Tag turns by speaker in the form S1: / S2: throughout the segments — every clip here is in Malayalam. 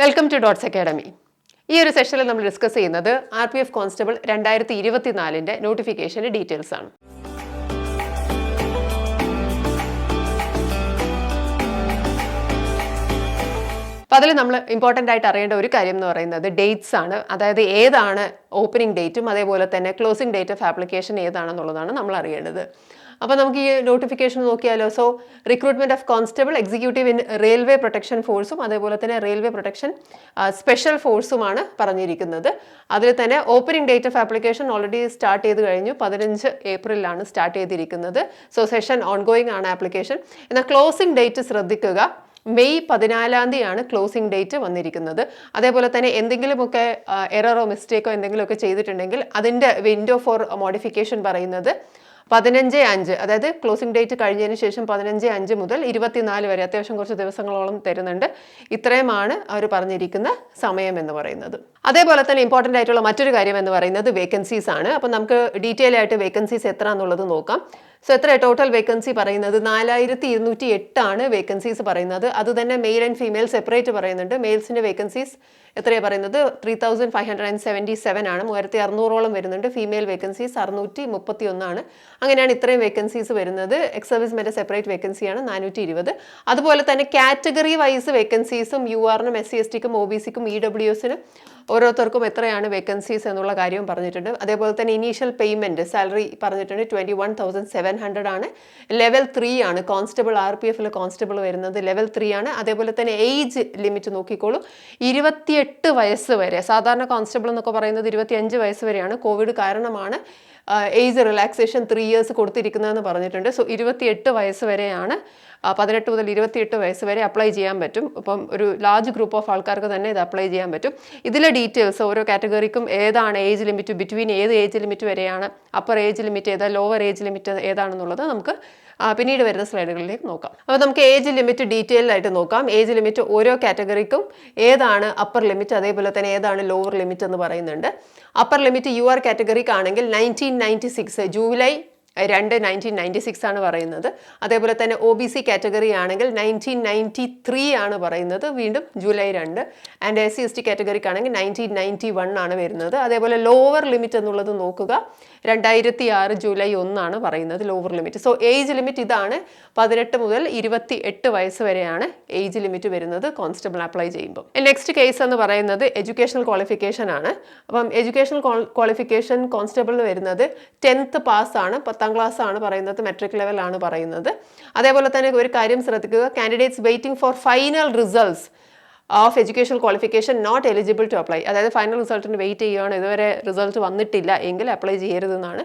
S1: Welcome to dots academy. ഈ ഒരു സെഷനിൽ നമ്മൾ ഡിസ്കസ് ചെയ്യുന്നത് RPF കോൺസ്റ്റബിൾ 2024 നോട്ടിഫിക്കേഷൻ്റെ ഡീറ്റെയിൽസ് ആണ്. അപ്പോൾ അതിൽ നമ്മൾ ഇമ്പോർട്ടൻ്റ് ആയിട്ട് അറിയേണ്ട ഒരു കാര്യം എന്ന് പറയുന്നത് ഡേറ്റ്സ് ആണ്. അതായത് ഏതാണ് ഓപ്പണിംഗ് ഡേറ്റും അതേപോലെ തന്നെ ക്ലോസിംഗ് ഡേറ്റ് ഓഫ് ആപ്ലിക്കേഷൻ ഏതാണെന്നുള്ളതാണ് നമ്മൾ അറിയേണ്ടത്. അപ്പോൾ നമുക്ക് ഈ നോട്ടിഫിക്കേഷൻ നോക്കിയാലോ. So recruitment of constable executive in railway protection ഫോഴ്സും അതേപോലെ തന്നെ റെയിൽവേ പ്രൊട്ടക്ഷൻ സ്പെഷ്യൽ ഫോഴ്സുമാണ് പറഞ്ഞിരിക്കുന്നത്. അതിൽ തന്നെ opening date of application already start ചെയ്ത് കഴിഞ്ഞു. 15 ഏപ്രിലാണ് സ്റ്റാർട്ട് ചെയ്തിരിക്കുന്നത്. സോ സെഷൻ ഓൺഗോയിങ് ആണ് ആപ്ലിക്കേഷൻ. എന്നാൽ ക്ലോസിംഗ് ഡേറ്റ് ശ്രദ്ധിക്കുക, മെയ് 14 ക്ലോസിംഗ് ഡേറ്റ് വന്നിരിക്കുന്നത്. അതേപോലെ തന്നെ എന്തെങ്കിലുമൊക്കെ എററോ മിസ്റ്റേക്കോ എന്തെങ്കിലുമൊക്കെ ചെയ്തിട്ടുണ്ടെങ്കിൽ അതിൻ്റെ വിൻഡോ ഫോർ മോഡിഫിക്കേഷൻ പറയുന്നത് 15/5, അതായത് ക്ലോസിംഗ് ഡേറ്റ് കഴിഞ്ഞതിന് ശേഷം 15/5 മുതൽ 24 വരെ, അത്യാവശ്യം കുറച്ച് ദിവസങ്ങളോളം തരുന്നുണ്ട്. ഇത്രയുമാണ് അവർ പറഞ്ഞിരിക്കുന്ന സമയം എന്ന് പറയുന്നത്. അതേപോലെ തന്നെ ഇമ്പോർട്ടൻ്റ് ആയിട്ടുള്ള മറ്റൊരു കാര്യം എന്ന് പറയുന്നത് വേക്കൻസീസ് ആണ്. അപ്പം നമുക്ക് ഡീറ്റെയിൽ ആയിട്ട് വേക്കൻസീസ് എത്ര എന്നുള്ളത് നോക്കാം. സോ എത്ര ടോട്ടൽ വേക്കൻസി പറയുന്നത് 4208 വേക്കൻസീസ് പറയുന്നത്. അത് തന്നെ മെയിൽ ആൻഡ് ഫീമെയിൽ സെപ്പറേറ്റ് പറയുന്നുണ്ട്. മെയിൽസിൻ്റെ വേക്കൻസീസ് എത്രയാണ് പറയുന്നത് 3577 ആണ്, 3600ഓളം വരുന്നുണ്ട്. Female vacancies 631. അങ്ങനെയാണ് ഇത്രയും വേക്കൻസീസ് വരുന്നത്. എക്സ് സർവീസ്മെൻ്റെ സെപ്പറേറ്റ് വേക്കൻസിയാണ് 420. അതുപോലെ തന്നെ കാറ്റഗറി വൈസ് വേക്കൻസീസും URനും SC/STക്കും OBCക്കും EWSനും ഓരോരുത്തർക്കും എത്രയാണ് വേക്കൻസീസ് എന്നുള്ള കാര്യവും പറഞ്ഞിട്ടുണ്ട്. അതേപോലെ തന്നെ ഇനീഷ്യൽ പേയ്മെൻറ്റ് സാലറി പറഞ്ഞിട്ടുണ്ട് 21,700 ആണ്. ലെവൽ 3 ആണ് കോൺസ്റ്റബിൾ. RPFൽ കോൺസ്റ്റബിൾ വരുന്നത് ലെവൽ 3 ആണ്. അതേപോലെ തന്നെ ഏജ് ലിമിറ്റ് നോക്കിക്കോളൂ, 28 വയസ്സ് വരെ. സാധാരണ കോൺസ്റ്റബിൾ എന്നൊക്കെ പറയുന്നത് 25 വയസ്സ് വരെയാണ്. കോവിഡ് കാരണമാണ് ഏജ് റിലാക്സേഷൻ 3 ഇയേഴ്സ് കൊടുത്തിരിക്കുന്നതെന്ന് പറഞ്ഞിട്ടുണ്ട്. സോ 28 വയസ്സ് വരെയാണ്. 18 മുതൽ 28 വയസ്സ് വരെ അപ്ലൈ ചെയ്യാൻ പറ്റും. അപ്പം ഒരു ലാർജ് ഗ്രൂപ്പ് ഓഫ് ആൾക്കാർക്ക് തന്നെ ഇത് അപ്ലൈ ചെയ്യാൻ പറ്റും. ഇതിലെ ഡീറ്റെയിൽസ് ഓരോ കാറ്റഗറിക്കും ഏതാണ് ഏജ് ലിമിറ്റ്, ബിറ്റ്വീൻ ഏത് ഏജ് ലിമിറ്റ് വരെയാണ്, അപ്പർ ഏജ് ലിമിറ്റ് ഏതാ, ലോവർ ഏജ് ലിമിറ്റ് ഏതാണെന്നുള്ളത് നമുക്ക് പിന്നീട് വരുന്ന സ്ലൈഡുകളിലേക്ക് നോക്കാം. അപ്പോൾ നമുക്ക് ഏജ് ലിമിറ്റ് ഡീറ്റെയിൽ ആയിട്ട് നോക്കാം. ഏജ് ലിമിറ്റ് ഓരോ കാറ്റഗറിക്കും ഏതാണ് അപ്പർ ലിമിറ്റ് അതേപോലെ തന്നെ ഏതാണ് ലോവർ ലിമിറ്റ് എന്ന് പറയുന്നുണ്ട്. അപ്പർ ലിമിറ്റ് UR കാറ്റഗറിക്കാണെങ്കിൽ 1996 ജൂലൈ 2 1996 ആണ് പറയുന്നത്. അതേപോലെ തന്നെ OBC കാറ്റഗറി ആണെങ്കിൽ 1993 ആണ് പറയുന്നത്, വീണ്ടും ജൂലൈ 2. ആൻഡ് SC/ST കാറ്റഗറിക്കാണെങ്കിൽ 1991 ആണ് വരുന്നത്. അതേപോലെ ലോവർ ലിമിറ്റ് എന്നുള്ളത് നോക്കുക, 2006 ജൂലൈ 1 ആണ് പറയുന്നത് lower limit. So age limit ഇതാണ്. 18 മുതൽ 28 വയസ്സ് വരെയാണ് ഏജ് ലിമിറ്റ് വരുന്നത് കോൺസ്റ്റബിൾ അപ്ലൈ ചെയ്യുമ്പോൾ. നെക്സ്റ്റ് കേസ് എന്ന് പറയുന്നത് എഡ്യൂക്കേഷണൽ ക്വാളിഫിക്കേഷൻ ആണ്. അപ്പം എഡ്യൂക്കേഷണൽ ക്വാളിഫിക്കേഷൻ കോൺസ്റ്റബിളിന് വരുന്നത് 10th പാസ് ആണ്, 10ാം ക്ലാസ് ആണ് പറയുന്നത്, മെട്രിക് ലെവൽ ആണ് പറയുന്നത്. അതേപോലെ തന്നെ ഒരു കാര്യം ശ്രദ്ധിക്കുക, candidates waiting for final results of educational qualification not eligible to apply. അതായത് ഫൈനൽ റിസൾട്ടിന് വെയിറ്റ് ചെയ്യുകയാണ്, ഇതുവരെ റിസൾട്ട് വന്നിട്ടില്ല എങ്കിൽ അപ്ലൈ ചെയ്യരുതെന്നാണ്.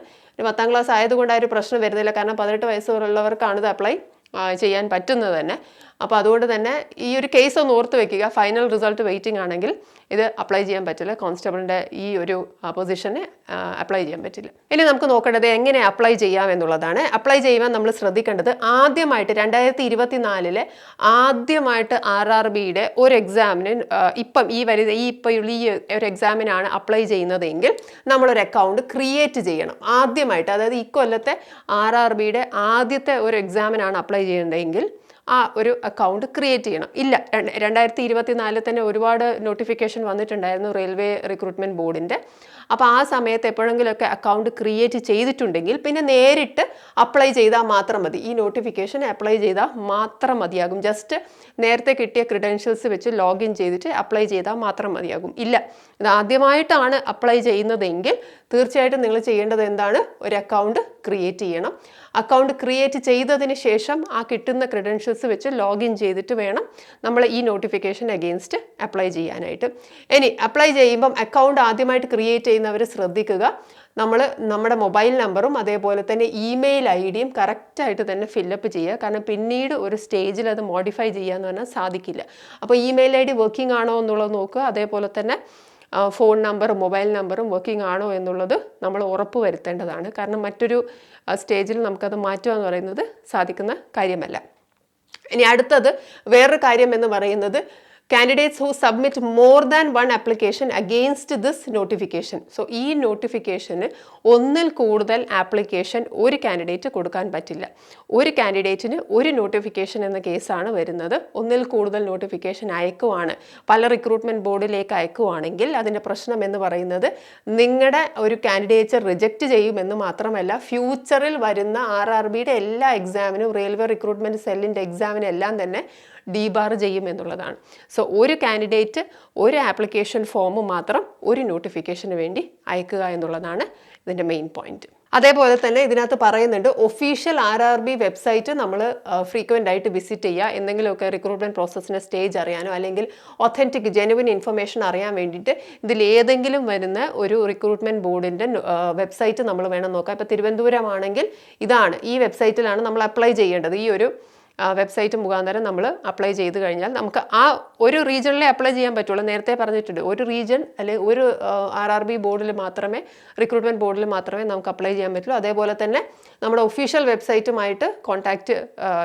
S1: 10ാം ക്ലാസ് ആയതുകൊണ്ട് ആ ഒരു പ്രശ്നം വരുന്നില്ല, കാരണം 18 വയസ്സുള്ളവർക്കാണ് ഇത് അപ്ലൈ ചെയ്യാൻ പറ്റുന്നത് തന്നെ. അപ്പോൾ അതുകൊണ്ട് തന്നെ ഈ ഒരു കേസ് ഒന്ന് ഓർത്ത് വെക്കുക. ഫൈനൽ റിസൾട്ട് വെയിറ്റിംഗ് ആണെങ്കിൽ ഇത് അപ്ലൈ ചെയ്യാൻ പറ്റില്ല, കോൺസ്റ്റബിളിൻ്റെ ഈ ഒരു പൊസിഷന് അപ്ലൈ ചെയ്യാൻ പറ്റില്ല. ഇനി നമുക്ക് നോക്കേണ്ടത് എങ്ങനെ അപ്ലൈ ചെയ്യാം എന്നുള്ളതാണ്. അപ്ലൈ ചെയ്യുവാൻ നമ്മൾ ശ്രദ്ധിക്കേണ്ടത് ആദ്യമായിട്ട് 2024 ആദ്യമായിട്ട് RRBയുടെ ഒരു എക്സാമിന് ഇപ്പോൾ ഈ ഒരു എക്സാമിനാണ് അപ്ലൈ ചെയ്യുന്നതെങ്കിൽ നമ്മളൊരു അക്കൗണ്ട് ക്രിയേറ്റ് ചെയ്യണം ആദ്യമായിട്ട്. അതായത് ഇക്കൊല്ലത്തെ RRBയുടെ ആദ്യത്തെ ഒരു എക്സാമിനാണ് അപ്ലൈ ചെയ്യുന്നതെങ്കിൽ ആ ഒരു അക്കൗണ്ട് ക്രിയേറ്റ് ചെയ്യണം. ഇല്ല, 2024 തന്നെ ഒരുപാട് നോട്ടിഫിക്കേഷൻ വന്നിട്ടുണ്ടായിരുന്നു റെയിൽവേ റിക്രൂട്ട്മെൻറ്റ് ബോർഡിൻ്റെ. അപ്പോൾ ആ സമയത്ത് എപ്പോഴെങ്കിലുമൊക്കെ അക്കൗണ്ട് ക്രിയേറ്റ് ചെയ്തിട്ടുണ്ടെങ്കിൽ പിന്നെ നേരിട്ട് അപ്ലൈ ചെയ്താൽ മാത്രം മതി. ഈ നോട്ടിഫിക്കേഷൻ അപ്ലൈ ചെയ്താൽ മാത്രം മതിയാകും. ജസ്റ്റ് നേരത്തെ കിട്ടിയ ക്രെഡൻഷ്യൽസ് വെച്ച് ലോഗിൻ ചെയ്തിട്ട് അപ്ലൈ ചെയ്താൽ മാത്രം മതിയാകും. ഇല്ല, ഇത് ആദ്യമായിട്ടാണ് അപ്ലൈ ചെയ്യുന്നതെങ്കിൽ തീർച്ചയായിട്ടും നിങ്ങൾ ചെയ്യേണ്ടത് എന്താണ്, ഒരു അക്കൗണ്ട് ക്രിയേറ്റ് ചെയ്യണം. അക്കൗണ്ട് ക്രിയേറ്റ് ചെയ്തതിന് ശേഷം ആ കിട്ടുന്ന ക്രെഡൻഷ്യൽസ് വെച്ച് ലോഗിൻ ചെയ്തിട്ട് വേണം നമ്മൾ ഈ നോട്ടിഫിക്കേഷൻ അഗെയിൻസ്റ്റ് അപ്ലൈ ചെയ്യാനായിട്ട്. ഇനി അപ്ലൈ ചെയ്യുമ്പം അക്കൗണ്ട് ആദ്യമായിട്ട് ക്രിയേറ്റ് ചെയ്യുന്നവർ ശ്രദ്ധിക്കുക, നമ്മൾ നമ്മുടെ മൊബൈൽ നമ്പറും അതേപോലെ തന്നെ ഇമെയിൽ ID കറക്റ്റായിട്ട് തന്നെ ഫില്ലപ്പ് ചെയ്യുക. കാരണം പിന്നീട് ഒരു സ്റ്റേജിൽ അത് മോഡിഫൈ ചെയ്യാന്ന് പറഞ്ഞാൽ സാധിക്കില്ല. അപ്പോൾ ഇമെയിൽ ID വർക്കിംഗ് ആണോ എന്നുള്ളത് നോക്കുക. അതേപോലെ തന്നെ ഫോൺ നമ്പറും മൊബൈൽ നമ്പറും വർക്കിംഗ് ആണോ എന്നുള്ളത് നമ്മൾ ഉറപ്പ് വരുത്തേണ്ടതാണ്. കാരണം മറ്റൊരു സ്റ്റേജിൽ നമുക്കത് മാറ്റുക എന്ന് പറയുന്നത് സാധിക്കുന്ന കാര്യമല്ല. ഇനി അടുത്തത് വേറൊരു കാര്യം എന്ന് പറയുന്നത് candidates who submit more than one application against this notification. So ഈ നോട്ടിഫിക്കേഷന് ഒന്നിൽ കൂടുതൽ ആപ്ലിക്കേഷൻ ഒരു കാൻഡിഡേറ്റ് കൊടുക്കാൻ പറ്റില്ല. ഒരു കാൻഡിഡേറ്റിന് ഒരു നോട്ടിഫിക്കേഷൻ എന്ന കേസാണ് വരുന്നത്. ഒന്നിൽ കൂടുതൽ നോട്ടിഫിക്കേഷൻ അയക്കുവാണ്, പല റിക്രൂട്ട്മെൻറ്റ് ബോർഡിലേക്ക് അയക്കുവാണെങ്കിൽ അതിൻ്റെ പ്രശ്നം എന്ന് പറയുന്നത് നിങ്ങളുടെ ഒരു കാൻഡിഡേറ്റ് റിജക്റ്റ് ചെയ്യുമെന്ന് മാത്രമല്ല, ഫ്യൂച്ചറിൽ വരുന്ന RRBയുടെ എല്ലാ എക്സാമിനും, റെയിൽവേ റിക്രൂട്ട്മെൻറ്റ് സെല്ലിൻ്റെ എക്സാമിനെല്ലാം തന്നെ ഡീബാർ ചെയ്യും എന്നുള്ളതാണ്. സോ ഒരു കാൻഡിഡേറ്റ് ഒരു ആപ്ലിക്കേഷൻ ഫോം മാത്രം ഒരു നോട്ടിഫിക്കേഷന് വേണ്ടി അയക്കുക എന്നുള്ളതാണ് ഇതിൻ്റെ മെയിൻ പോയിന്റ്. അതേപോലെ തന്നെ ഇതിനകത്ത് പറയുന്നുണ്ട് ഒഫീഷ്യൽ RRB വെബ്സൈറ്റ് നമ്മൾ ഫ്രീക്വൻ്റ് ആയിട്ട് വിസിറ്റ് ചെയ്യുക. എന്തെങ്കിലുമൊക്കെ റിക്രൂട്ട്മെൻറ്റ് പ്രോസസ്സിൻ്റെ സ്റ്റേജ് അറിയാനോ അല്ലെങ്കിൽ ഒത്തൻറ്റിക് ജെനുവിൻ ഇൻഫർമേഷൻ അറിയാൻ വേണ്ടിയിട്ട് ഇതിലേതെങ്കിലും വരുന്ന ഒരു റിക്രൂട്ട്മെൻറ്റ് ബോർഡിൻ്റെ വെബ്സൈറ്റ് നമ്മൾ വേണം നോക്കാം. ഇപ്പോൾ തിരുവനന്തപുരം ആണെങ്കിൽ ഇതാണ്, ഈ വെബ്സൈറ്റിലാണ് നമ്മൾ അപ്ലൈ ചെയ്യേണ്ടത്. ഈ ഒരു വെബ്സൈറ്റ് മുഖാന്തരം നമ്മൾ അപ്ലൈ ചെയ്ത് കഴിഞ്ഞാൽ നമുക്ക് ആ ഒരു റീജിയണിലേ അപ്ലൈ ചെയ്യാൻ പറ്റുള്ളൂ. നേരത്തെ പറഞ്ഞിട്ടുണ്ട്, ഒരു റീജിയൺ അല്ലെങ്കിൽ ഒരു RRB ബോർഡിൽ മാത്രമേ, റിക്രൂട്ട്മെൻറ്റ് ബോർഡിൽ മാത്രമേ നമുക്ക് അപ്ലൈ ചെയ്യാൻ പറ്റുള്ളൂ. അതേപോലെ തന്നെ നമ്മുടെ ഒഫീഷ്യൽ വെബ്സൈറ്റുമായിട്ട് കോൺടാക്റ്റ്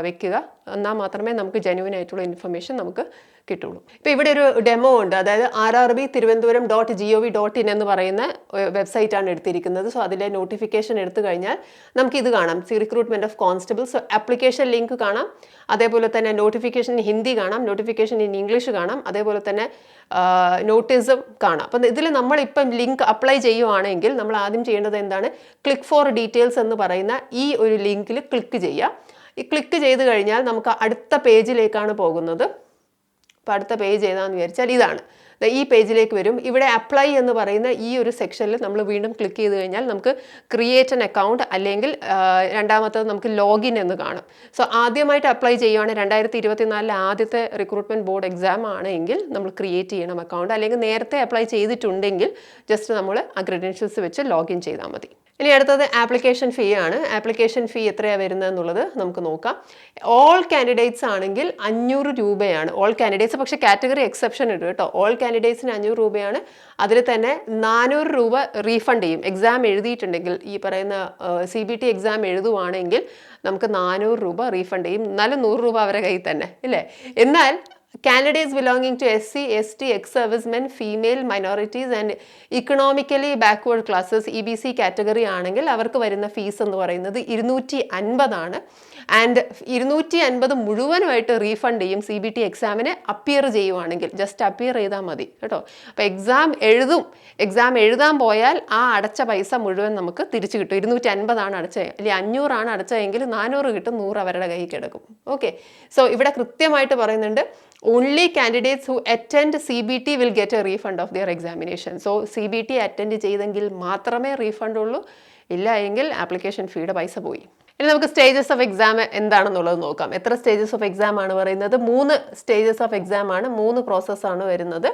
S1: വെക്കുക, എന്നാൽ മാത്രമേ നമുക്ക് ജെന്യുവൻ ആയിട്ടുള്ള ഇൻഫർമേഷൻ നമുക്ക് കിട്ടുള്ളൂ. ഇപ്പോൾ ഇവിടെ ഒരു ഡെമോ ഉണ്ട്, അതായത് rrb.tiruvandhuram.gov.in എന്ന് പറയുന്ന വെബ്സൈറ്റാണ് എടുത്തിരിക്കുന്നത്. സോ അതിലെ നോട്ടിഫിക്കേഷൻ എടുത്തു കഴിഞ്ഞാൽ നമുക്ക് ഇത് കാണാം, recruitment of constables. Application link കാണാം, അതേപോലെ തന്നെ നോട്ടിഫിക്കേഷൻ ഇൻ ഹിന്ദി കാണാം, നോട്ടിഫിക്കേഷൻ ഇൻ ഇംഗ്ലീഷ് കാണാം, അതേപോലെ തന്നെ നോട്ടീസും കാണാം. അപ്പം ഇതിൽ നമ്മളിപ്പം ലിങ്ക് അപ്ലൈ ചെയ്യുവാണെങ്കിൽ നമ്മൾ ആദ്യം ചെയ്യേണ്ടത് എന്താണ്, ക്ലിക്ക് ഫോർ ഡീറ്റെയിൽസ് എന്ന് പറയുന്ന ഈ ഒരു ലിങ്കിൽ ക്ലിക്ക് ചെയ്യുക. ഈ ക്ലിക്ക് ചെയ്ത് കഴിഞ്ഞാൽ നമുക്ക് അടുത്ത പേജിലേക്കാണ് പോകുന്നത്. അപ്പോൾ അടുത്ത പേജ് ഏതാണെന്ന് വിചാരിച്ചാൽ ഇതാണ്, ഈ പേജിലേക്ക് വരും. ഇവിടെ അപ്ലൈ എന്ന് പറയുന്ന ഈ ഒരു സെക്ഷനിൽ നമ്മൾ വീണ്ടും ക്ലിക്ക് ചെയ്ത് കഴിഞ്ഞാൽ നമുക്ക് ക്രിയേറ്റ് ആൻ അക്കൗണ്ട്, അല്ലെങ്കിൽ രണ്ടാമത്തത് നമുക്ക് ലോഗിൻ എന്ന് കാണും. സോ ആദ്യമായിട്ട് അപ്ലൈ ചെയ്യുകയാണ്, 2024 ആദ്യത്തെ റിക്രൂട്ട്മെൻറ്റ് ബോർഡ് എക്സാം ആണെങ്കിൽ നമ്മൾ ക്രിയേറ്റ് ചെയ്യണം അക്കൗണ്ട്, അല്ലെങ്കിൽ നേരത്തെ അപ്ലൈ ചെയ്തിട്ടുണ്ടെങ്കിൽ ജസ്റ്റ് നമ്മൾ ആ ക്രെഡൻഷ്യൽസ് വെച്ച് ലോഗിൻ ചെയ്താൽ മതി. ഇനി അടുത്തത് ആപ്ലിക്കേഷൻ ഫീ ആണ്. ആപ്ലിക്കേഷൻ ഫീ എത്രയാണ് വരുന്നത് എന്നുള്ളത് നമുക്ക് നോക്കാം. ഓൾ കാൻഡിഡേറ്റ്സ് ആണെങ്കിൽ 500 രൂപയാണ്. ഓൾ കാൻഡിഡേറ്റ്സ്, പക്ഷേ കാറ്റഗറി എക്സെപ്ഷൻ ഉണ്ട് കേട്ടോ. ഓൾ കാൻഡിഡേറ്റ്സിന് 500 രൂപയാണ്. അതിൽ തന്നെ 400 രൂപ റീഫണ്ട് ചെയ്യും. എക്സാം എഴുതിയിട്ടുണ്ടെങ്കിൽ, ഈ പറയുന്ന CBT എക്സാം എഴുതുവാണെങ്കിൽ നമുക്ക് 400 രൂപ റീഫണ്ട് ചെയ്യും. എന്നാലും 100 രൂപ അവരുടെ കയ്യിൽ തന്നെ ഇല്ലേ. എന്നാൽ candidates belonging to SC, ST, ex-servicemen, female minorities and economically backward classes EBC category ആണെങ്കിൽ അവർക്ക് വരുന്ന ഫീസ് എന്ന് പറയുന്നത് 250 ആണ്. ആൻഡ് 250 മുഴുവനുമായിട്ട് റീഫണ്ട് ചെയ്യും CBT എക്സാമിന് അപ്പിയർ ചെയ്യുവാണെങ്കിൽ. ജസ്റ്റ് അപ്പിയർ ചെയ്താൽ മതി കേട്ടോ. അപ്പോൾ എക്സാം എഴുതാൻ പോയാൽ ആ അടച്ച പൈസ മുഴുവൻ നമുക്ക് തിരിച്ചു കിട്ടും. 250 ആണ് അടച്ചത്, അല്ലെങ്കിൽ 500 ആണ് അടച്ചതെങ്കിൽ 400 കിട്ടും, 100 അവരുടെ കയ്യിൽ കിടക്കും. ഓക്കെ, സോ ഇവിടെ കൃത്യമായിട്ട് പറയുന്നുണ്ട് only candidates who attend CBT will get a refund of their examination. So CBT attend ചെയ്തെങ്കിൽ മാത്രമേ റീഫണ്ട് ഉള്ളൂ, ഇല്ല എങ്കിൽ ആപ്ലിക്കേഷൻ ഫീയുടെ പൈസ പോയി. ഇനി നമുക്ക് സ്റ്റേജസ് ഓഫ് എക്സാം എന്താണെന്നുള്ളത് നോക്കാം. എത്ര സ്റ്റേജസ് ഓഫ് എക്സാം ആണ് പറയുന്നത്? 3 സ്റ്റേജസ് ഓഫ് എക്സാം ആണ്, 3 പ്രോസസ്സാണ് വരുന്നത്.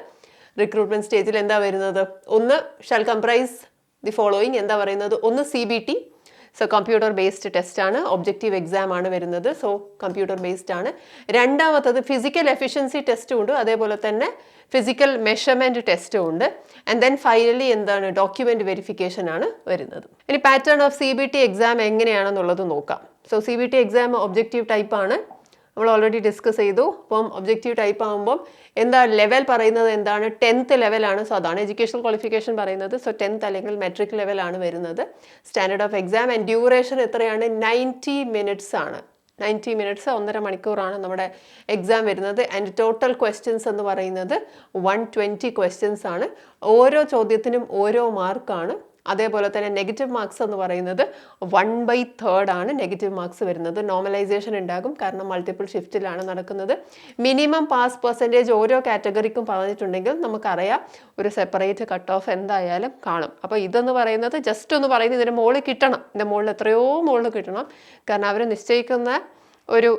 S1: റിക്രൂട്ട്മെന്റ് സ്റ്റേജിൽ എന്താ വരുന്നത്? ഒന്ന് ഷാൽ കംപ്രൈസ് ദി ഫോളോയിങ്, എന്താ പറയുന്നത്? ഒന്ന് CBT, so computer based test ആണ്, ഒബ്ജക്റ്റീവ് എക്സാം ആണ് വരുന്നത്. സോ കമ്പ്യൂട്ടർ ബേസ്ഡ് ആണ്. രണ്ടാമത്തത് ഫിസിക്കൽ എഫിഷ്യൻസി ടെസ്റ്റും ഉണ്ട്, അതേപോലെ തന്നെ ഫിസിക്കൽ മെഷർമെൻറ്റ് ടെസ്റ്റും ഉണ്ട്. ആൻഡ് ദെൻ ഫൈനലി എന്താണ്, ഡോക്യുമെൻറ്റ് വെരിഫിക്കേഷൻ ആണ് വരുന്നത്. ഇനി പാറ്റേൺ ഓഫ് CBT എക്സാം എങ്ങനെയാണെന്നുള്ളത് നോക്കാം. So CBT exam objective type ആണ്, നമ്മൾ ഓൾറെഡി ഡിസ്കസ് ചെയ്തു. അപ്പം ഒബ്ജക്റ്റീവ് ടൈപ്പ് ആകുമ്പം എന്താ ലെവൽ പറയുന്നത് എന്താണ്, 10th ലെവലാണ്. സോ അതാണ് എഡ്യൂക്കേഷണൽ ക്വാളിഫിക്കേഷൻ പറയുന്നത്. സോ 10th അല്ലെങ്കിൽ മെട്രിക് ലെവലാണ് വരുന്നത്. Standard of exam and duration എത്രയാണ്? 90 മിനിറ്റ്സ് ആണ്. 90 മിനിറ്റ്സ്, 1.5 മണിക്കൂറാണ് നമ്മുടെ എക്സാം വരുന്നത്. ആൻഡ് ടോട്ടൽ ക്വസ്റ്റ്യൻസ് എന്ന് പറയുന്നത് 120 ക്വസ്റ്റ്യൻസ് ആണ്. ഓരോ ചോദ്യത്തിനും ഓരോ മാർക്കാണ്. അതേപോലെ തന്നെ നെഗറ്റീവ് മാർക്സ് എന്ന് പറയുന്നത് 1/3 ആണ് നെഗറ്റീവ് മാർക്സ് വരുന്നത്. നോർമലൈസേഷൻ ഉണ്ടാകും, കാരണം മൾട്ടിപ്പിൾ ഷിഫ്റ്റിലാണ് നടക്കുന്നത്. മിനിമം പാസ് പെർസെൻറ്റേജ് ഓരോ കാറ്റഗറിക്കും പറഞ്ഞിട്ടുണ്ടെങ്കിൽ നമുക്കറിയാം ഒരു സെപ്പറേറ്റ് കട്ട് ഓഫ് എന്തായാലും കാണും. അപ്പോൾ ഇതെന്ന് പറയുന്നത് ജസ്റ്റ് ഒന്ന് പറയുന്നത് ഇതിൻ്റെ മുകളിൽ കിട്ടണം, ഇതിൻ്റെ മുകളിൽ എത്രയോ മുകളിൽ കിട്ടണം, കാരണം അവർ നിശ്ചയിക്കുന്ന ഒരു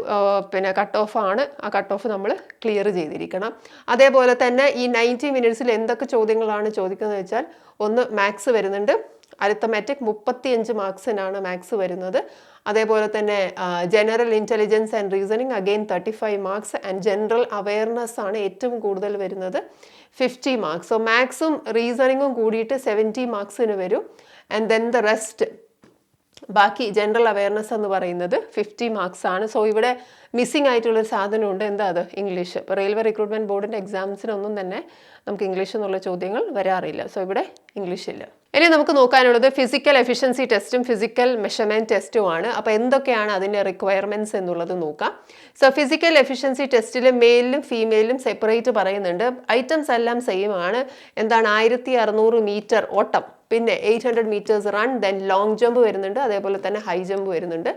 S1: കട്ട് ഓഫ് ആണ്. ആ കട്ട് ഓഫ് നമ്മൾ ക്ലിയർ ചെയ്തിരിക്കണം. അതേപോലെ തന്നെ ഈ 90 മിനിറ്റ്സിൽ എന്തൊക്കെ ചോദ്യങ്ങളാണ് ചോദിക്കുന്നത് വെച്ചാൽ, ഒന്ന് മാത്സ് വരുന്നുണ്ട്, അരിത്തമാറ്റിക് 35 മാർക്സിനാണ് മാത്സ് വരുന്നത്. അതേപോലെ തന്നെ general intelligence and reasoning again 35 marks. And general awareness ആണ് ഏറ്റവും കൂടുതൽ വരുന്നത്, 50 മാർക്സ്. സോ മാത്സും റീസണിങ്ങും കൂടിയിട്ട് 70 മാർക്സിന് വരും. ആൻഡ് ദെൻ ദ റെസ്റ്റ് ബാക്കി ജനറൽ അവയർനെസ് എന്ന് പറയുന്നത് 50 മാർക്സ് ആണ്. സോ ഇവിടെ മിസ്സിംഗ് ആയിട്ടുള്ളൊരു സാധനമുണ്ട്. എന്താ അത്? ഇംഗ്ലീഷ്. ഇപ്പോൾ റെയിൽവേ റിക്രൂട്ട്മെൻറ്റ് ബോർഡിൻ്റെ എക്സാംസിനൊന്നും തന്നെ നമുക്ക് ഇംഗ്ലീഷ് എന്നുള്ള ചോദ്യങ്ങൾ വരാറില്ല. സോ ഇവിടെ ഇംഗ്ലീഷ് ഇല്ല. ഇനി നമുക്ക് നോക്കാനുള്ളത് ഫിസിക്കൽ എഫിഷ്യൻസി ടെസ്റ്റും ഫിസിക്കൽ മെഷർമെൻറ്റ് ടെസ്റ്റുമാണ്. അപ്പോൾ എന്തൊക്കെയാണ് അതിൻ്റെ റിക്വയർമെൻറ്റ്സ് എന്നുള്ളത് നോക്കാം. സോ ഫിസിക്കൽ എഫിഷ്യൻസി ടെസ്റ്റിൽ മെയിലും ഫീമെയിലും സെപ്പറേറ്റ് പറയുന്നുണ്ട്. ഐറ്റംസ് എല്ലാം സെയിം ആണ്. എന്താണ്? 1600 മീറ്റർ ഓട്ടം, പിന്നെ 800 metres run, then long jump വരുന്നുണ്ട്, അതേപോലെ തന്നെ ഹൈ ജമ്പ് വരുന്നുണ്ട്.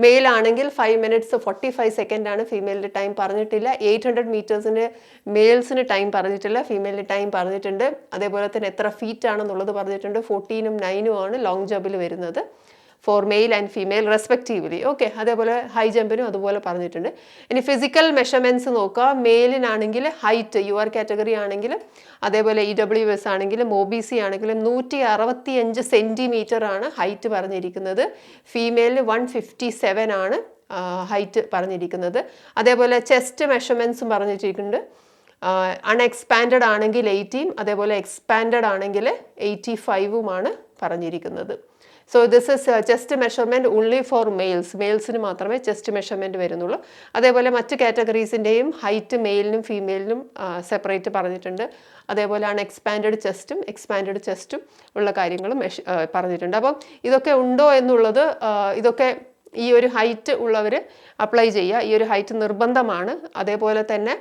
S1: മെയിൽ ആണെങ്കിൽ 5 minutes 45 സെക്കൻഡ് ആണ്. ഫീമെയിലിൻ്റെ ടൈം പറഞ്ഞിട്ടില്ല. 800 മീറ്റേഴ്സിന് മെയിൽസിന് ടൈം പറഞ്ഞിട്ടില്ല, ഫീമെയിലിന് ടൈം പറഞ്ഞിട്ടുണ്ട്. അതേപോലെ തന്നെ എത്ര ഫീറ്റ് ആണെന്നുള്ളത് പറഞ്ഞിട്ടുണ്ട്. 14ഉം 9ഉം ആണ് ലോങ് ജമ്പിൽ വരുന്നത്, four male and female respectively. Okay, അതേപോലെ ഹൈ ജമ്പിനും അതുപോലെ പറഞ്ഞിട്ടുണ്ട്. ഇനി ഫിസിക്കൽ മെഷർമെൻറ്റ്സ് നോക്കുക. മെയിലിനാണെങ്കിൽ ഹൈറ്റ് UR കാറ്റഗറി ആണെങ്കിലും, അതേപോലെ EWS ആണെങ്കിലും, OBC ആണെങ്കിലും 165 സെൻറ്റിമീറ്റർ ആണ് ഹൈറ്റ് പറഞ്ഞിരിക്കുന്നത്. ഫീമെയിലിന് 157 ആണ് ഹൈറ്റ് പറഞ്ഞിരിക്കുന്നത്. അതേപോലെ ചെസ്റ്റ് മെഷർമെൻറ്റ്സും പറഞ്ഞിട്ടുണ്ട്. അൺഎക്സ്പാൻഡഡ് ആണെങ്കിൽ 18, അതേപോലെ എക്സ്പാൻഡഡ് ആണെങ്കിൽ 85ഉമാണ് പറഞ്ഞിരിക്കുന്നത്. So this is chest measurement only for males. മെയിൽസിന് മാത്രമേ ചെസ്റ്റ് മെഷർമെൻറ്റ് വരുന്നുള്ളൂ. അതേപോലെ മറ്റ് കാറ്റഗറീസിൻ്റെയും ഹൈറ്റ് മെയിലിനും ഫീമെയിലിനും സെപ്പറേറ്റ് പറഞ്ഞിട്ടുണ്ട്. അതേപോലെ അൺഎക്സ്പാൻഡഡ് ചെസ്റ്റും എക്സ്പാൻഡഡ് ചെസ്റ്റും ഉള്ള കാര്യങ്ങളും പറഞ്ഞിട്ടുണ്ട്. അപ്പം ഇതൊക്കെ ഉണ്ടോ എന്നുള്ളത്, ഇതൊക്കെ ഈ ഒരു ഹൈറ്റ് ഉള്ളവർ അപ്ലൈ ചെയ്യുക. ഈ ഒരു ഹൈറ്റ് നിർബന്ധമാണ്. അതേപോലെ തന്നെ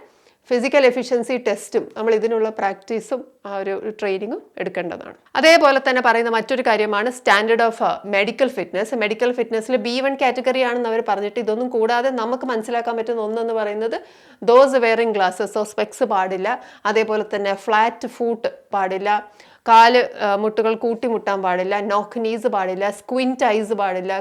S1: ഫിസിക്കൽ എഫിഷ്യൻസി ടെസ്റ്റും നമ്മൾ ഇതിനുള്ള പ്രാക്ടീസും ആ ഒരു ട്രെയിനിങ്ങും എടുക്കേണ്ടതാണ്. അതേപോലെ തന്നെ പറയുന്ന മറ്റൊരു കാര്യമാണ് standard of medical fitness. Medical ഫിറ്റ്നസ്സിൽ B1 കാറ്റഗറി ആണെന്ന് അവർ പറഞ്ഞിട്ട്, ഇതൊന്നും കൂടാതെ നമുക്ക് മനസ്സിലാക്കാൻ പറ്റുന്ന ഒന്നെന്ന് പറയുന്നത് ദോസ് വെയറിംഗ് ഗ്ലാസസ്, സ്പെക്സ് പാടില്ല, അതേപോലെ തന്നെ ഫ്ലാറ്റ് ഫൂട്ട് പാടില്ല, കാല് മുട്ടുകൾ കൂട്ടിമുട്ടാൻ പാടില്ല, നോക്ക് നീസ് പാടില്ല, സ്ക്വിൻറ്റ് ഐസ് പാടില്ല,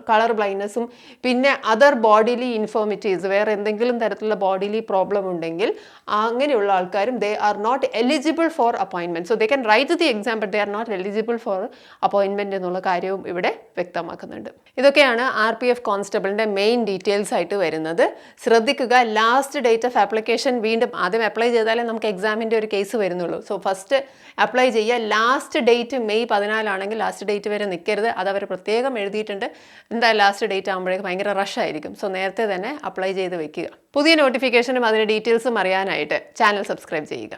S1: കളർ ബ്ലൈൻഡ്നെസ്സും, പിന്നെ അതർ ബോഡിലി ഇൻഫോർമിറ്റീസ്, വേറെ എന്തെങ്കിലും തരത്തിലുള്ള ബോഡിലി പ്രോബ്ലം ഉണ്ടെങ്കിൽ അങ്ങനെയുള്ള ആൾക്കാരും they are not eligible for appointment. So they can write the exam but they are not eligible for appointment എന്നുള്ള കാര്യവും ഇവിടെ വ്യക്തമാക്കുന്നുണ്ട്. ഇതൊക്കെയാണ് RPF കോൺസ്റ്റബിളിൻ്റെ മെയിൻ ഡീറ്റെയിൽസ് ആയിട്ട് വരുന്നത്. ശ്രദ്ധിക്കുക, ലാസ്റ്റ് ഡേറ്റ് ഓഫ് ആപ്ലിക്കേഷൻ വീണ്ടും ആദ്യം അപ്ലൈ ചെയ്താലേ നമുക്ക് എക്സാമിൻ്റെ ഒരു കേസ് വരുന്നുള്ളൂ. സോ ഫസ്റ്റ് അപ്ലൈ ചെയ്യുക. ലാസ്റ്റ് ഡേറ്റ് മെയ് 14 ആണെങ്കിൽ ലാസ്റ്റ് ഡേറ്റ് വരെ നിൽക്കരുത്. അതവർ പ്രത്യേകം എഴുതിയിട്ടുണ്ട്. എന്തായാലും ലാസ്റ്റ് ഡേറ്റ് ആകുമ്പോഴേക്കും ഭയങ്കര റഷ് ആയിരിക്കും. സോ നേരത്തെ തന്നെ അപ്ലൈ ചെയ്ത് വെക്കുക. പുതിയ നോട്ടിഫിക്കേഷനും അതിൻ്റെ ഡീറ്റെയിൽസും അറിയാനായിട്ട് ചാനൽ സബ്സ്ക്രൈബ് ചെയ്യുക.